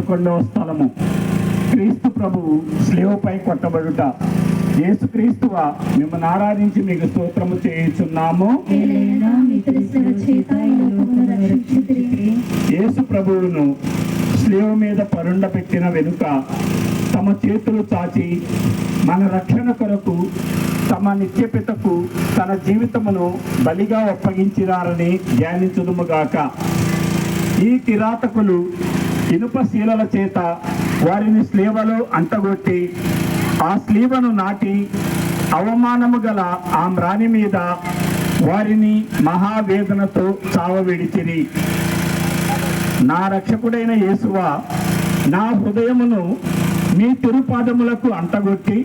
11వ స్థలము క్రీస్తు ప్రభువు స్లేవపై కొట్టబడుట. యేసుక్రీస్తువా మిమ్మల్ని ఆరాధించి మీకు స్తోత్రము చేయుచున్నాము. యేసు ప్రభువును స్లేవ మీద పరుండ పెట్టిన వెనుక తమ చేతులు చాచి మన రక్షణ కొరకు తమ నిత్యపితకు తన జీవితమును బలిగా ఒప్పగించినారని ధ్యానించుదుముగాక. ఈ కిరాతకులు ఇనుప శీలల చేత వారిని స్లీవలో అంటగొట్టి ఆ స్లీవను నాటి అవమానము గల ఆ మ్రాని మీద వారిని మహావేదనతో చావవిడిచిరి. నా రక్షకుడైన యేసువా, నా హృదయమును మీ తిరుపాదములకు అంటగొట్టి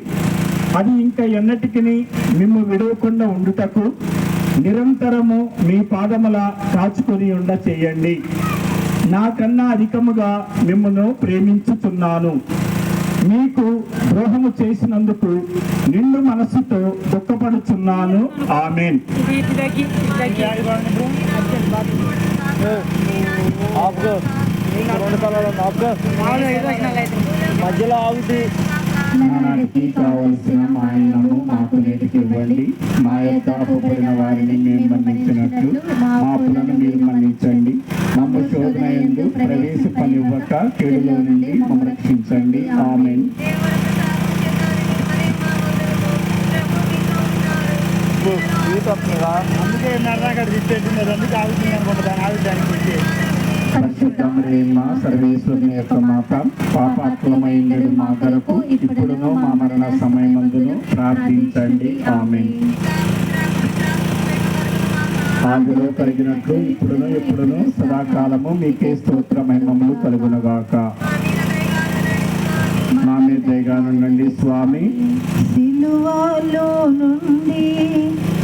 అది ఇంకా ఎన్నటికి మిమ్ము విడవకుండా ఉండుటకు నిరంతరము మీ పాదముల కాచుకొని ఉండ చేయండి. నాకన్నా అధికముగా మిమ్మును ప్రేమించుచున్నాను. మీకు ద్రోహము చేసినందుకు నిండు మనస్సుతో దుఃఖపడుచున్నాను. ఆమేన్. మధ్యలో ఆగుతుంది. నానాటికి కావలసిన మా అన్నము మాకు నేటికి ఇవ్వండి. మా యొక్క అప్పుపడిన వారిని మేము మన్నించినట్లు మా అప్పులను మీరు మన్నించండి. మమ్మ శోధన యందు ప్రవేశింపనివ్వక కీడులో నుండి మమ్మల్ని రక్షించండి. ఆమేన్. అందుకే నర్రాగడ తిట్టేసింది, అందుకే ఆగుతుంది అనుకుంటా. దాని ఆగుతానికి పరిశుద్ధమైన సర్వేశ్వరుని యొక్క మాత, పాపాత్మమైనడు మా కొరకు ఇప్పుడును మా మరణ సమయమందును ప్రార్థించండి. ఆమేన్. ఆదిలో కలిగినట్లు ఇప్పుడును ఎప్పుడును సదాకాలము మీకే స్తోత్రమహిమములు కలుగునుగాక. మా మీద దయగా నుండండి స్వామి. సిలువలో నుండి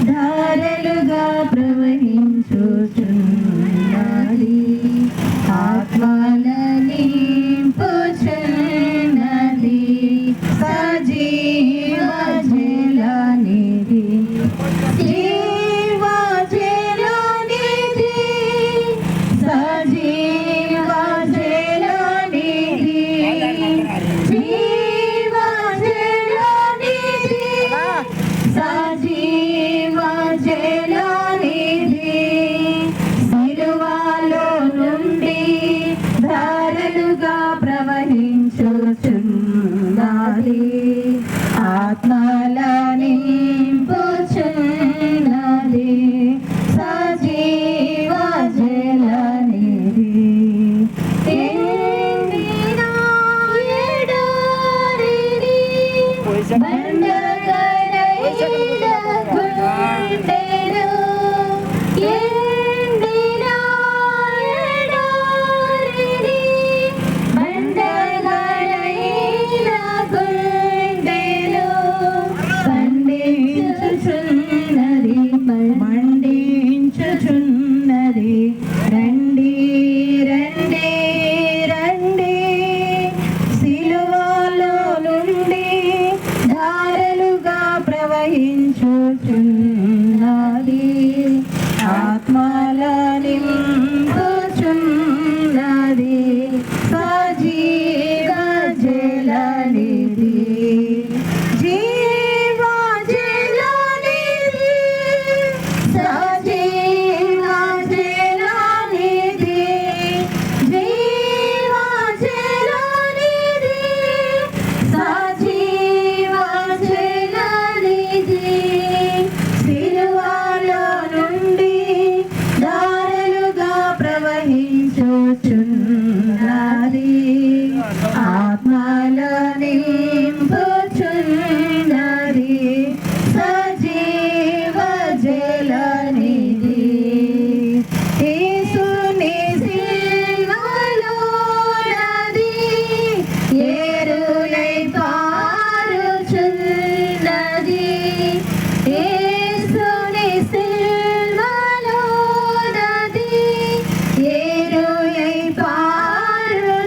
ధారలుగా ప్రవహించుచున్నది ఆత్మల నింపుచున్నది సజీవ జలనిధి జీవ జలనిధి సజీవ జలనిధి జీవ జలనిధి సజీవ జలనిధి సిలువలో నుండి ధారలుగా ప్రవహించుచున్నది ఆత్మల నింపుచున్నది సజీవ జలనిధి ఎండిన ఎడారిని బండగలైన గుండెలు ఎండిన ఎడారిని బండగలైన గుండెలు మండించుచున్నది రండి రండి రండి సిలువలో నుండి ధారలుగా ప్రవహించుచున్నది ఆత్మల నింపుచున్నది సజీవ జలనిధి జీవ జలనిధి సజీవ జలనిధి జీవ జలనిధి సజీవ జలనిధి సిలువలో నుండి ధారలుగా ప్రవహించుచున్నది ఆత్మల నింపుచున్నది సజీవ జలనిధి యేసుని సిలువలో నది ఏరులై పారుచున్నది యేసుని సిలువలో నది ఏరులై పారుచున్నది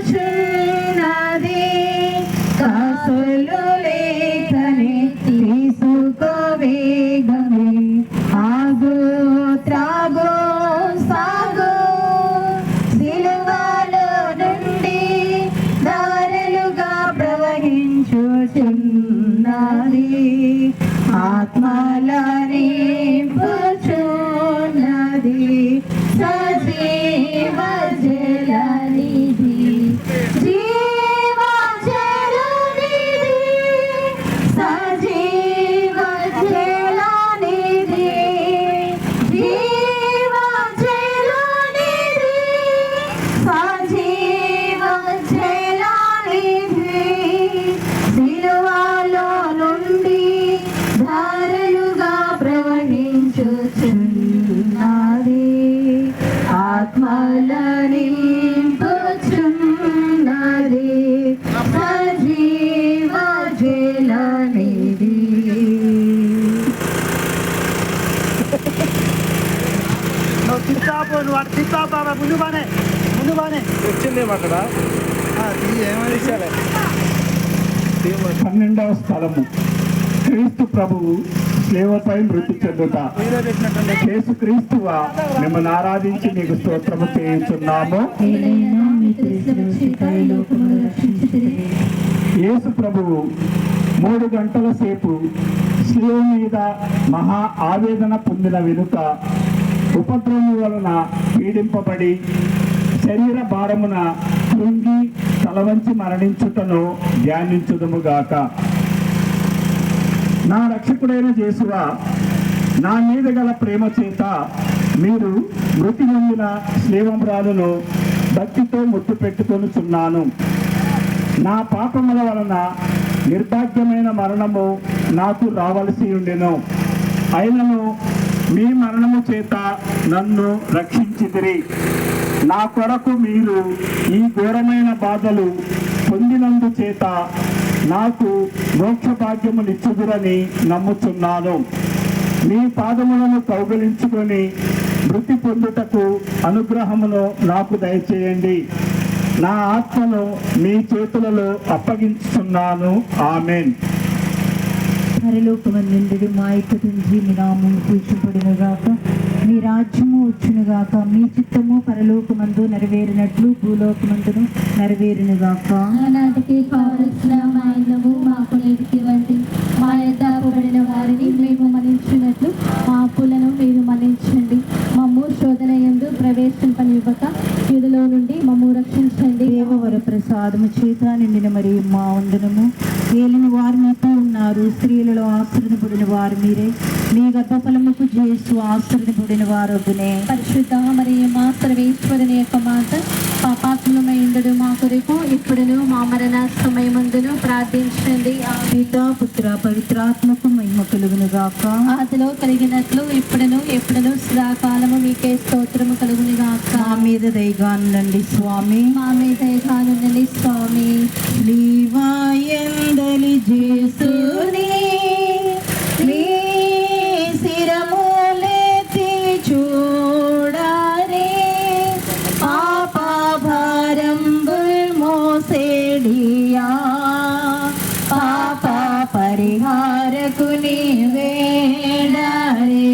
ముందు బానే వచ్చింది అక్కడ ఏమని 12వ స్థలము క్రీస్తు ప్రభువు శిలువపై మృతి చెందుట. యేసు క్రీస్తువా మిమ్మల్ని ఆరాధించి మీకు స్తోత్రము చేయుచున్నాము. యేసు ప్రభువు 3 గంటల సేపు శిలువ మీద మహా ఆవేదన పొందిన వెనుక ఉపద్రవం వలన పీడింపబడి శరీర భారమున కృంగి తలవంచి మరణించుటను ధ్యానించుదుముగాక. నా రక్షకుడైన యేసువా, నా మీద గల ప్రేమ చేత మీరు మృతి పొందిన శ్లేవంరాలను భక్తితో ముట్టు పెట్టుకొనుచున్నాను. నా పాపముల వలన నిర్భాగ్యమైన మరణము నాకు రావలసి ఉండెను. అయినను మీ మరణము చేత నన్ను రక్షించితిరి. నా కొరకు మీరు ఈ ఘోరమైన బాధలు పొందినందు చేత నాకు మోక్ష భాగ్యము నిచ్చుదురని నమ్ముచున్నాను. మీ పాదములను కౌగలించుకొని మృతి పొందుటకు అనుగ్రహమును నాకు దయచేయండి. నా ఆత్మను మీ చేతులలో అప్పగించుచున్నాను. ఆమేన్. పరలోకమందుండు మా యొక్క తండ్రి, మీ నామము పూజింపబడునుగాక, మీ రాజ్యము వచ్చునుగాక, మీ చిత్తము పరలోకమందు నెరవేరినట్లు భూలోకమందును నెరవేరునుగాక. నాటికి కావలసిన మా అన్నము మాకు నేటికి ఇవ్వండి. మా యొద్ద అప్పుబడిన వారిని మేము మన్నించినట్లు మా అప్పులను మీరు మన్నించండి. మమ్ము శోధన యందు ప్రవేశింపనివ్వక కీడులో నుండి మమ్ము రక్షించండి. దేవవర ప్రసాదము చేత నిండిన మరి మా వందనము. ఏలిన వారు మీతో ఉన్నారు, స్త్రీలలో ఆశ్రదపడిన వారు మీరే, మీ గర్భఫలముకు చేస్తూ ఆశ్రదపడిన వారు అగునే. పరిశుద్ధ మరియు మా సర్వేశ్వరుని యొక్క మాట పాపాత్మమైందుడు మా కొరకు ఇప్పుడును మా మరణ సమయమందును ప్రార్థించండి. పితా పుత్ర పవిత్రాత్మకు మహిమ కలుగునుగాక. ఆదిలో కలిగినట్లు ఇప్పుడును ఎప్పుడును సదాకాలము మీకే స్తోత్రము కలుగునుగాక. మా మీద దయగానుండండి స్వామి. మా మీద దయగానుండండి స్వామి. శ్రీవాయందలి జేసుని మీ శిరములెత్తి చూడరే, పాపభారంబుల్ మోసేడియా, పాప పరిహారకుని వేడరే.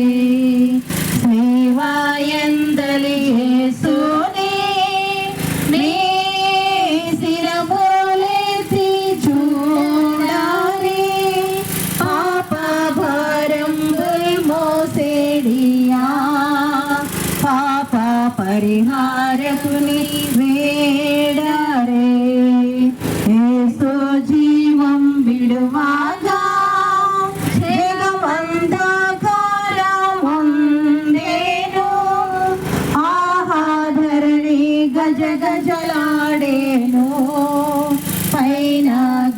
శ్రీవాయందలి యేసుని మీ శిరములెత్తి చూడరే, పాపభారంబుల్ మోసేడియా, పాప పరిహారకుని వేడరే. యేసు జీవం విడువాగా జగమంధకారముండెను, ఆహాధరణి గజ గజలాడేను, పైన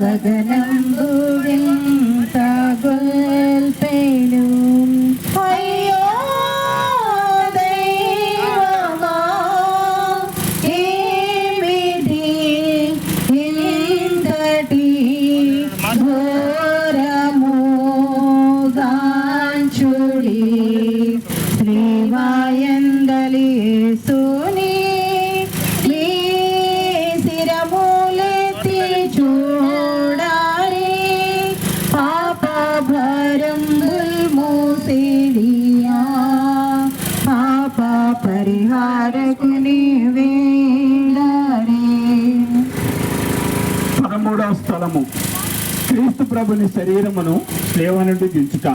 గగనంబు వింత గొల్పెను. అయ్యో దైవమా, ఏమిటి ఇంతటి ఘోరము గాంచుడి. శ్రీవాయందలి యేసుని మీ శిరములెత్తి చూడారి, పాప భారంబుల్ మోసేడియా, పాప పరిహారకుని వేడరే. 13వ స్థలము క్రీస్తు ప్రభుని శరీరమును శిలువ నుండి దించుట.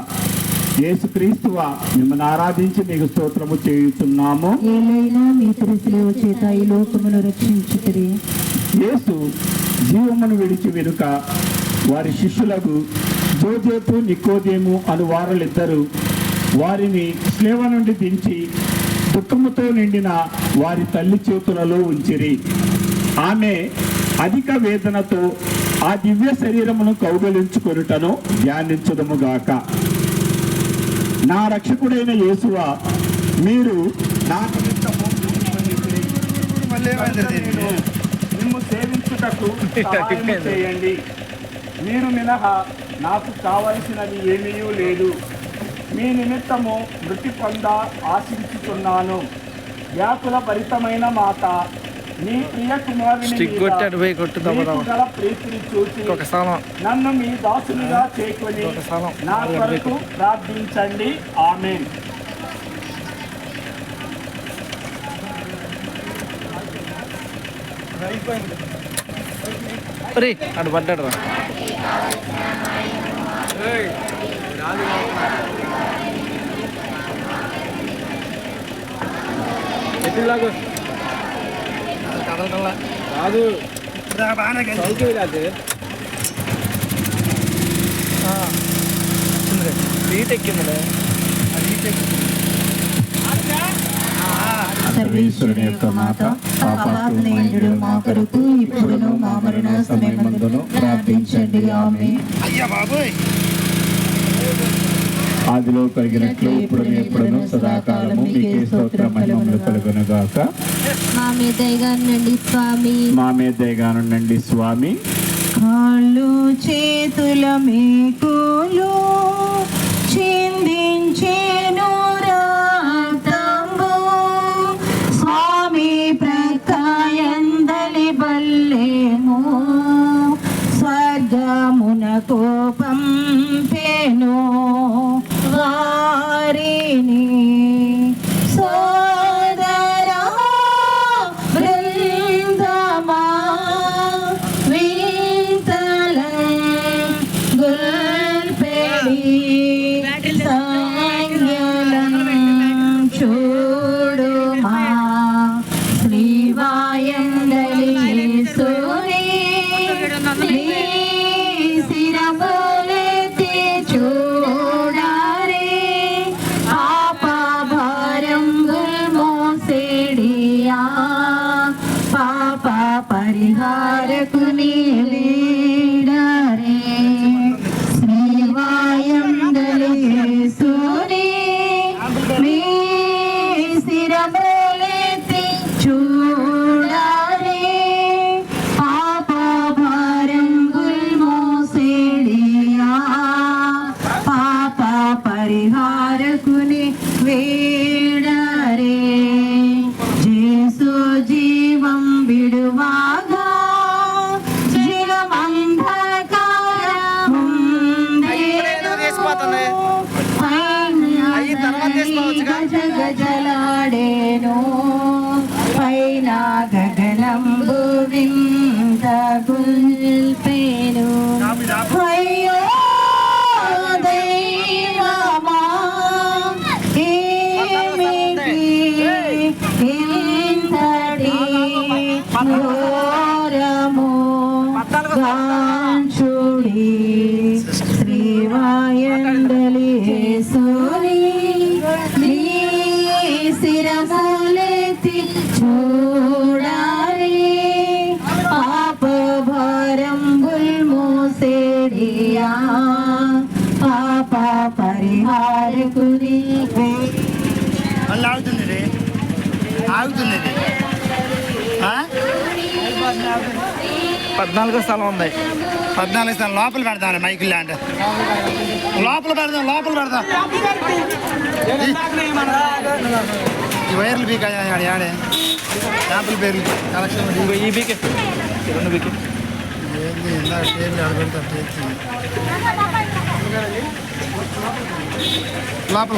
యేసు క్రీస్తువా మిమ్మల్ని ఆరాధించి మీకు స్తోత్రము చేయుచున్నాము. ఏలైనా మీ తిరుసిలువ చేత ఈ లోకమును రక్షించుతిరి. యేసు జీవమును విడిచి వెనుక వారి శిష్యులకు జోజేపు నికోదేము అను వారులిద్దరూ వారిని శిలువ నుండి దించి దుఃఖముతో నిండిన వారి తల్లి చేతులలో ఉంచిరి. ఆమె అధిక వేదనతో ఆ దివ్య శరీరమును కౌగలించుకొనుటను ధ్యానించుదముగాక. నా రక్షకుడైన యేసువా, మీరు నా నిమిత్తము మిమ్ము సేవించుటకు సహాయము చేయండి. మీరు మినహా నాకు కావలసినది ఏమీ లేదు. మీ నిమిత్తము మృతి పొంద ఆశించుతున్నాను. వ్యాకుల భరితమైన మాత, నీ ప్రియ కుమారుని గల ప్రీతిని చూసి నన్ను మీ దాసునిగా చేకొని నా కొరకు ప్రార్థించండి. ఆమేన్. అటు పడ్డాడు రా. కాదు సీట్ ఎక్కిందిలే. సర్వేశ్వరుని యొక్క మాత, పాపాత్ములైన మా కొరకు ఇప్పుడును మా మరణ సమయమందును ప్రార్థించండి. ఆమేన్. అయ్యా బాబోయ్, ఆదిలో కలిగినట్లు ఇప్పుడు ఎప్పుడును సదాకాలము మీకే స్తోత్ర మహిమములు కలుగునుగాక. మా మీద దయగానుండండి స్వామి, మా మీద దయగానుండండి స్వామి. కాళ్ళు చేతుల మేకులు చిందించేను రక్తంబు, స్వామి ప్రకాయందలి బల్లేము స్వర్గమునకు పంపెను వారిని. సోదరా బృందమా వింతలం గుల్పెడి సంజ్ఞలం చూడుమా, శ్రీవాయందలి యేసుని శిరములెత్తి చూడారే, పాపభారంబుల్ మోసెడియా, పాప పరిహారకుని వీడారే, శ్రీవాయందలి యేసుని మీ శిరములెత్తి చూడారే, పాపభారంబుల్ మోసెడియా, పాప పరిహారకుని వేడరే. జేసు జీవం విడువాగా తీసిపోతుంది. అయ్యి తర్వాత తీసుకోవచ్చుగా. గజగజలాడేను పైన గగనంబు వింత గుల్పెను. అయ్యో దైవమా ఏమిటి ఇంతటి ఘోరము గాంచుడి, శ్రీవాయందలి యేసుని నీ శిరములెత్తి చూడారే, పాపభారంబుల్ మోసెడియా, పాప పరిహారకుని. మళ్ళీ ఆగుతుంది ఆగుతుంది. 14 స్థలం ఉంది. 14 స్థలం లోపల పెడతాం. మైకిల్ ల్యాండ్ లోపల పెడదాం. ఈ వైర్లు బీక్ ఆడే శాంపుల్ పేర్లు కలెక్షన్ ఈ బీకే 2 బీకే ఏంది ఇందాక టేబుల్ ఆడబెడతాం. లోపల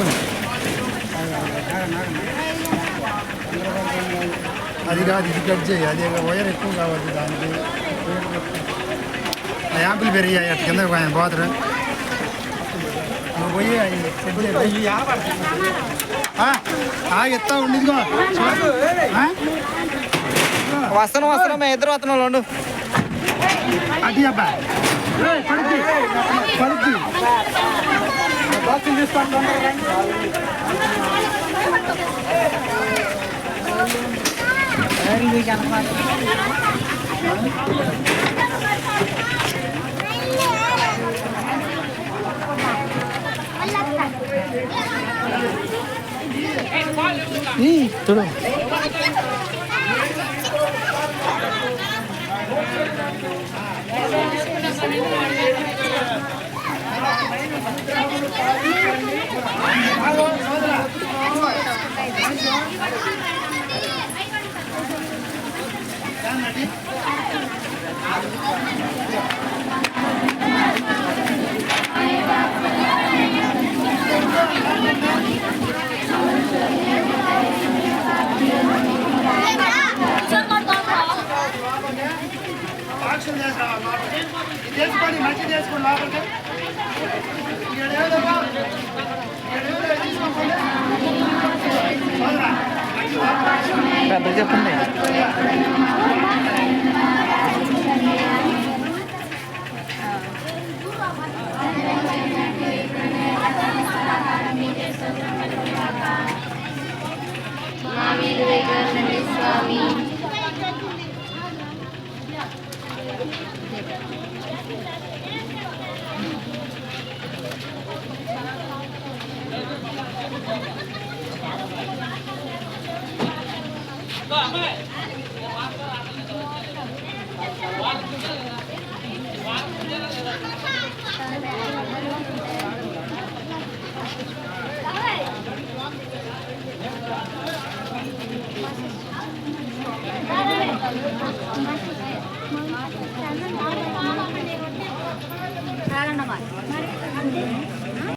అది కాదు, ఇది కట్ చేయి. అదే వైర్ ఎక్కువ కావద్దు దానికి. యాంపులు పెరిగాయి అటు కింద ఆయన పోతారు. నువ్వు పోయి ఎత్తా ఉండిదిగో. వస్తున్నాం మేము ఇద్దరు వస్తున్నాం. రెండు అటు అబ్బా పడుద్ది బాక్సులు తీసుకోండి. చూడు చేసుకోండి మంచి చేసుకోండి లోపలికి పెద్ద చెప్పండి. స్వామి Vamos,